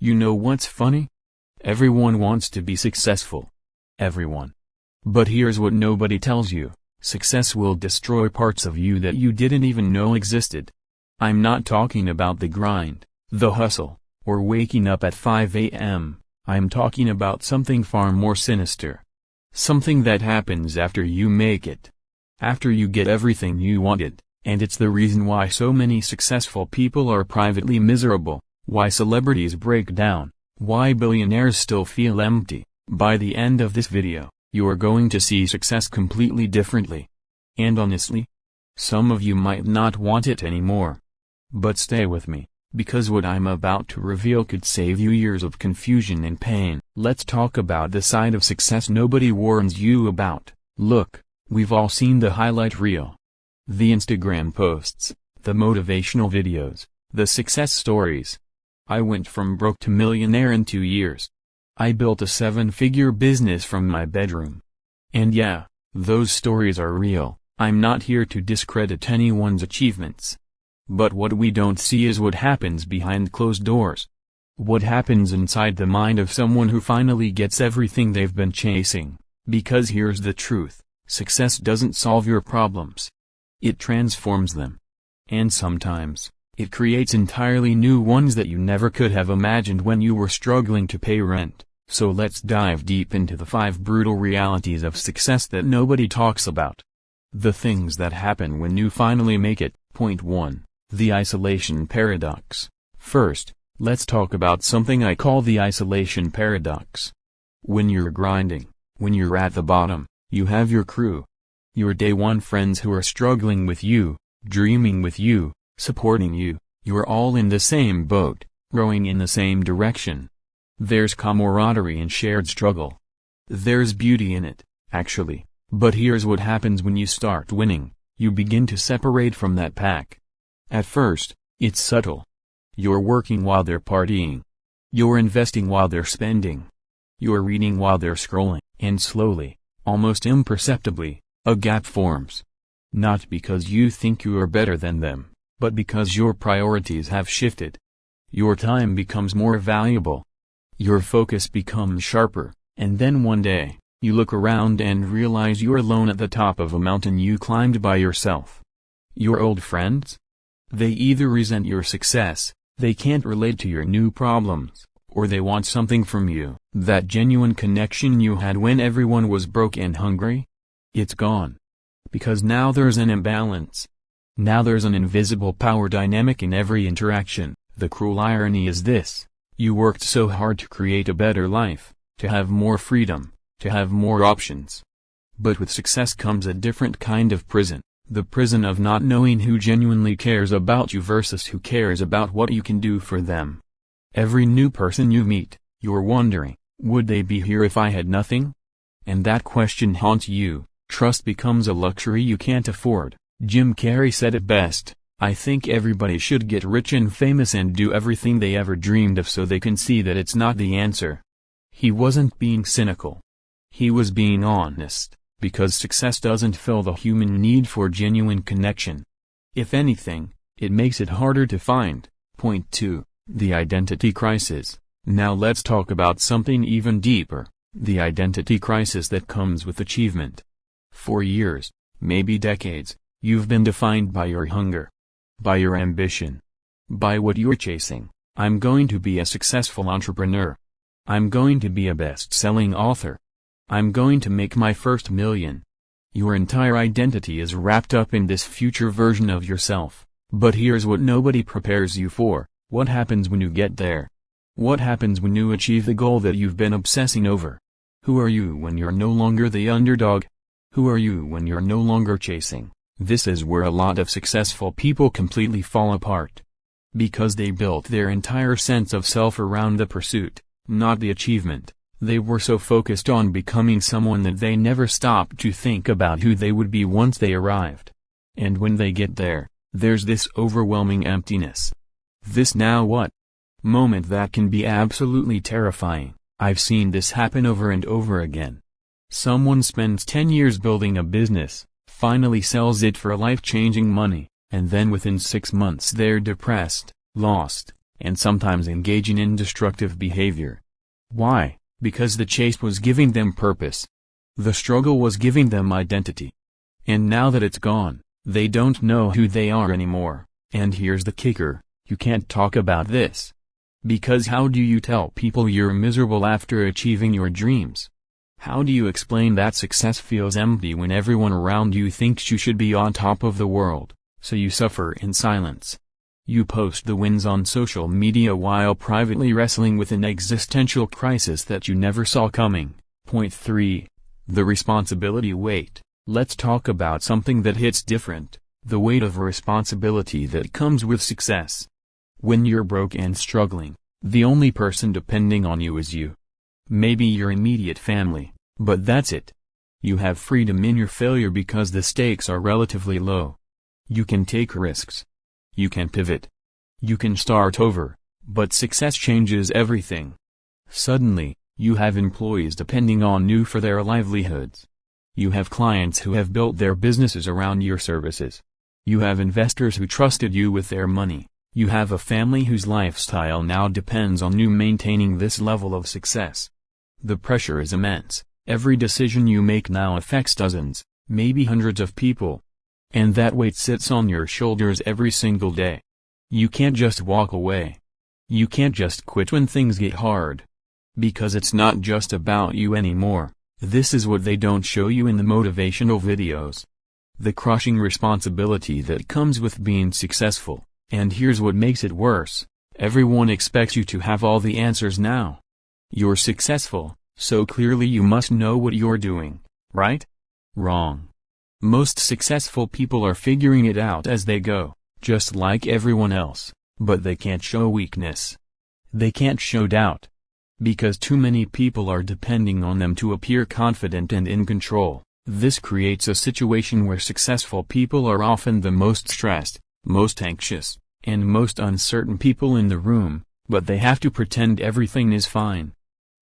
You know what's funny? Everyone wants to be successful. Everyone. But here's what nobody tells you: success will destroy parts of you that you didn't even know existed. I'm not talking about the grind, the hustle, or waking up at 5 a.m. I'm talking about something far more sinister. Something that happens after you make it. After you get everything you wanted, and it's the reason why so many successful people are privately miserable, why celebrities break down, why billionaires still feel empty. By the end of this video, you are going to see success completely differently. And honestly, some of you might not want it anymore. But stay with me, because what I'm about to reveal could save you years of confusion and pain. Let's talk about the side of success nobody warns you about. Look, we've all seen the highlight reel. The Instagram posts, the motivational videos, the success stories. I went from broke to millionaire in 2 years. I built a 7-figure business from my bedroom. And yeah, those stories are real. I'm not here to discredit anyone's achievements. But what we don't see is what happens behind closed doors. What happens inside the mind of someone who finally gets everything they've been chasing. Because here's the truth: success doesn't solve your problems. It transforms them. And sometimes, it creates entirely new ones that you never could have imagined when you were struggling to pay rent. So let's dive deep into the 5 brutal realities of success that nobody talks about. The things that happen when you finally make it. Point 1. The isolation paradox. First, let's talk about something I call the isolation paradox. When you're grinding, when you're at the bottom, you have your crew. Your day one friends who are struggling with you, dreaming with you, supporting you. You're all in the same boat, rowing in the same direction. There's camaraderie and shared struggle. There's beauty in it, actually. But here's what happens when you start winning: you begin to separate from that pack. At first, it's subtle. You're working while they're partying. You're investing while they're spending. You're reading while they're scrolling. And slowly, almost imperceptibly, a gap forms. Not because you think you are better than them, but because your priorities have shifted. Your time becomes more valuable. Your focus becomes sharper, and then one day, you look around and realize you're alone at the top of a mountain you climbed by yourself. Your old friends? They either resent your success, they can't relate to your new problems, or they want something from you. That genuine connection you had when everyone was broke and hungry? It's gone. Because now there's an imbalance. Now there's an invisible power dynamic in every interaction. The cruel irony is this: you worked so hard to create a better life, to have more freedom, to have more options. But with success comes a different kind of prison. The prison of not knowing who genuinely cares about you versus who cares about what you can do for them. Every new person you meet, you're wondering, would they be here if I had nothing? And that question haunts you. Trust becomes a luxury you can't afford. Jim Carrey said it best: I think everybody should get rich and famous and do everything they ever dreamed of so they can see that it's not the answer. He wasn't being cynical. He was being honest. Because success doesn't fill the human need for genuine connection. If anything, it makes it harder to find. Point 2. The identity crisis. Now let's talk about something even deeper: the identity crisis that comes with achievement. For years, maybe decades, you've been defined by your hunger, by your ambition, by what you're chasing. I'm going to be a successful entrepreneur. I'm going to be a best-selling author. I'm going to make my first million. Your entire identity is wrapped up in this future version of yourself. But here's what nobody prepares you for: what happens when you get there? What happens when you achieve the goal that you've been obsessing over? Who are you when you're no longer the underdog? Who are you when you're no longer chasing? This is where a lot of successful people completely fall apart. Because they built their entire sense of self around the pursuit, not the achievement. They were so focused on becoming someone that they never stopped to think about who they would be once they arrived. And when they get there, there's this overwhelming emptiness. This "now what?" moment that can be absolutely terrifying. I've seen this happen over and over again. Someone spends 10 years building a business, finally sells it for life-changing money, and then within 6 months they're depressed, lost, and sometimes engaging in destructive behavior. Why? Because the chase was giving them purpose. The struggle was giving them identity. And now that it's gone, they don't know who they are anymore. And here's the kicker, you can't talk about this. Because how do you tell people you're miserable after achieving your dreams? How do you explain that success feels empty when everyone around you thinks you should be on top of the world, so you suffer in silence? You post the wins on social media while privately wrestling with an existential crisis that you never saw coming. Point 3. The responsibility weight. Let's talk about something that hits different, the weight of responsibility that comes with success. When you're broke and struggling, the only person depending on you is you. Maybe your immediate family, but that's it. You have freedom in your failure because the stakes are relatively low. You can take risks. You can pivot. You can start over, but success changes everything. Suddenly, you have employees depending on you for their livelihoods. You have clients who have built their businesses around your services. You have investors who trusted you with their money. You have a family whose lifestyle now depends on you maintaining this level of success. The pressure is immense. Every decision you make now affects dozens, maybe hundreds of people. And that weight sits on your shoulders every single day. You can't just walk away. You can't just quit when things get hard. Because it's not just about you anymore. This is what they don't show you in the motivational videos. The crushing responsibility that comes with being successful. And here's what makes it worse. Everyone expects you to have all the answers now. You're successful, so clearly you must know what you're doing, right? Wrong. Most successful people are figuring it out as they go, just like everyone else, but they can't show weakness. They can't show doubt. Because too many people are depending on them to appear confident and in control. This creates a situation where successful people are often the most stressed, most anxious, and most uncertain people in the room, but they have to pretend everything is fine.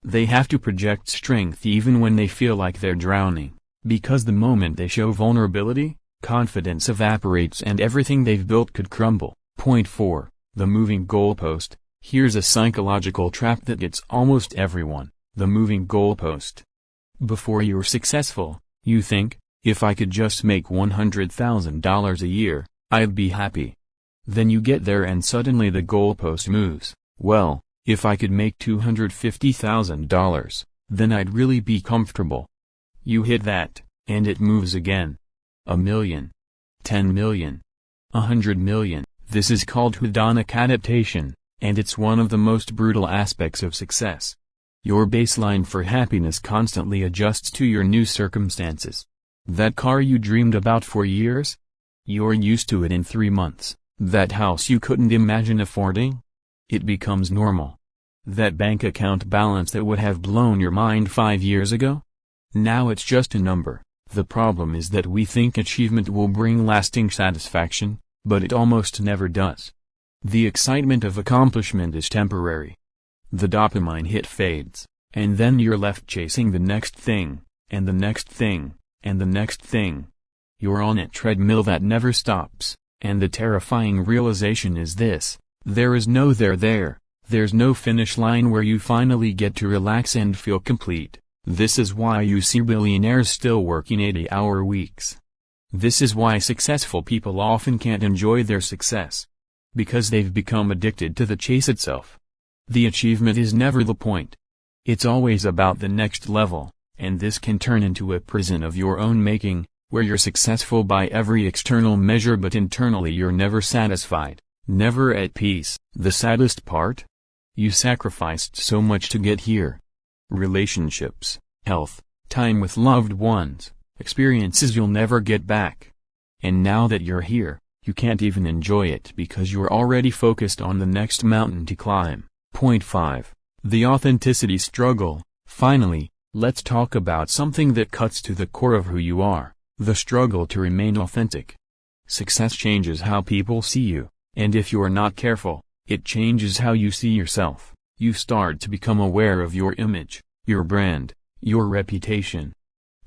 They have to project strength even when they feel like they're drowning. Because the moment they show vulnerability, confidence evaporates and everything they've built could crumble. Point 4. The moving goalpost. Here's a psychological trap that gets almost everyone. The moving goalpost. Before you're successful, you think, if I could just make $100,000 a year, I'd be happy. Then you get there and suddenly the goalpost moves. Well, if I could make $250,000, then I'd really be comfortable. You hit that, and it moves again. 1 million. 10 million. 100 million. This is called hedonic adaptation, and it's one of the most brutal aspects of success. Your baseline for happiness constantly adjusts to your new circumstances. That car you dreamed about for years? You're used to it in 3 months. That house you couldn't imagine affording? It becomes normal. That bank account balance that would have blown your mind 5 years ago? Now it's just a number. The problem is that we think achievement will bring lasting satisfaction, but it almost never does. The excitement of accomplishment is temporary. The dopamine hit fades, and then you're left chasing the next thing, and the next thing, and the next thing. You're on a treadmill that never stops, and the terrifying realization is this: there is no there. There's no finish line where you finally get to relax and feel complete. This is why you see billionaires still working 80-hour weeks. This is why successful people often can't enjoy their success. Because they've become addicted to the chase itself. The achievement is never the point. It's always about the next level, and this can turn into a prison of your own making, where you're successful by every external measure but internally you're never satisfied, never at peace. The saddest part? You sacrificed so much to get here. Relationships, health, time with loved ones, experiences you'll never get back. And now that you're here, you can't even enjoy it because you're already focused on the next mountain to climb. Point 5. The authenticity struggle. Finally, let's talk about something that cuts to the core of who you are, the struggle to remain authentic. Success changes how people see you, and if you're not careful, it changes how you see yourself. You start to become aware of your image, your brand, your reputation.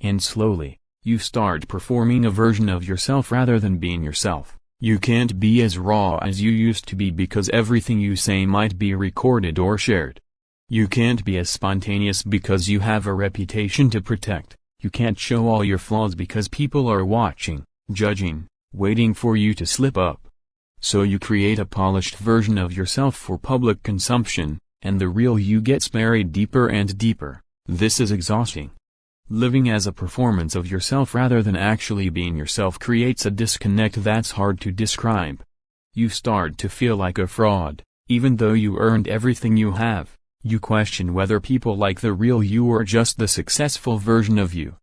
And slowly, you start performing a version of yourself rather than being yourself. You can't be as raw as you used to be because everything you say might be recorded or shared. You can't be as spontaneous because you have a reputation to protect. You can't show all your flaws because people are watching, judging, waiting for you to slip up. So you create a polished version of yourself for public consumption, and the real you gets buried deeper and deeper. This is exhausting. Living as a performance of yourself rather than actually being yourself creates a disconnect that's hard to describe. You start to feel like a fraud, even though you earned everything you have. You question whether people like the real you or just the successful version of you.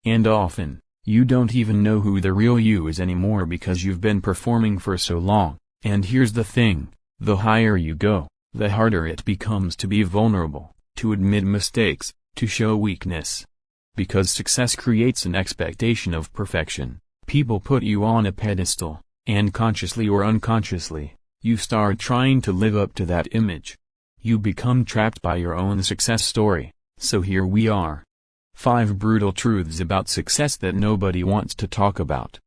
And often, you don't even know who the real you is anymore because you've been performing for so long. And here's the thing, the higher you go, the harder it becomes to be vulnerable, to admit mistakes, to show weakness. Because success creates an expectation of perfection, people put you on a pedestal, and consciously or unconsciously, you start trying to live up to that image. You become trapped by your own success story. So here we are. 5 brutal truths about success that nobody wants to talk about.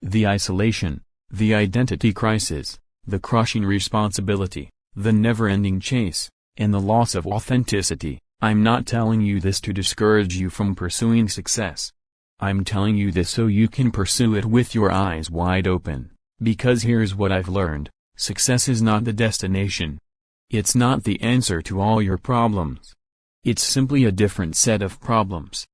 The isolation, the identity crisis, the crushing responsibility, the never-ending chase, and the loss of authenticity. I'm not telling you this to discourage you from pursuing success. I'm telling you this so you can pursue it with your eyes wide open. Because here's what I've learned, success is not the destination. It's not the answer to all your problems. It's simply a different set of problems.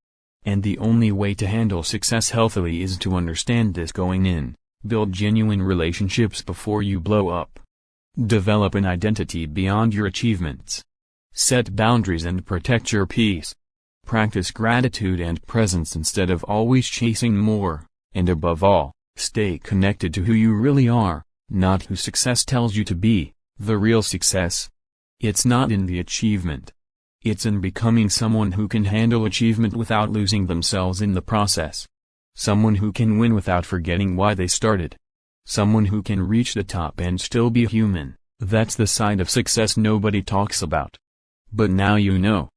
And the only way to handle success healthily is to understand this going in. Build genuine relationships before you blow up. Develop an identity beyond your achievements. Set boundaries and protect your peace. Practice gratitude and presence instead of always chasing more. And above all, stay connected to who you really are, not who success tells you to be. The real success, it's not in the achievement. It's in becoming someone who can handle achievement without losing themselves in the process. Someone who can win without forgetting why they started. Someone who can reach the top and still be human. That's the side of success nobody talks about. But now you know.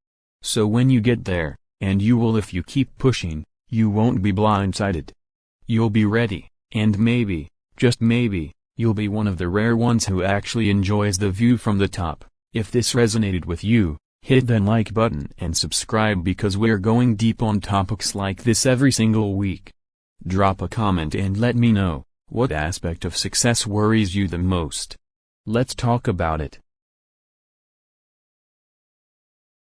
So when you get there, and you will if you keep pushing, you won't be blindsided. You'll be ready, and maybe, just maybe, you'll be one of the rare ones who actually enjoys the view from the top. If this resonated with you, hit that like button and subscribe because we're going deep on topics like this every single week. Drop a comment and let me know, what aspect of success worries you the most? Let's talk about it.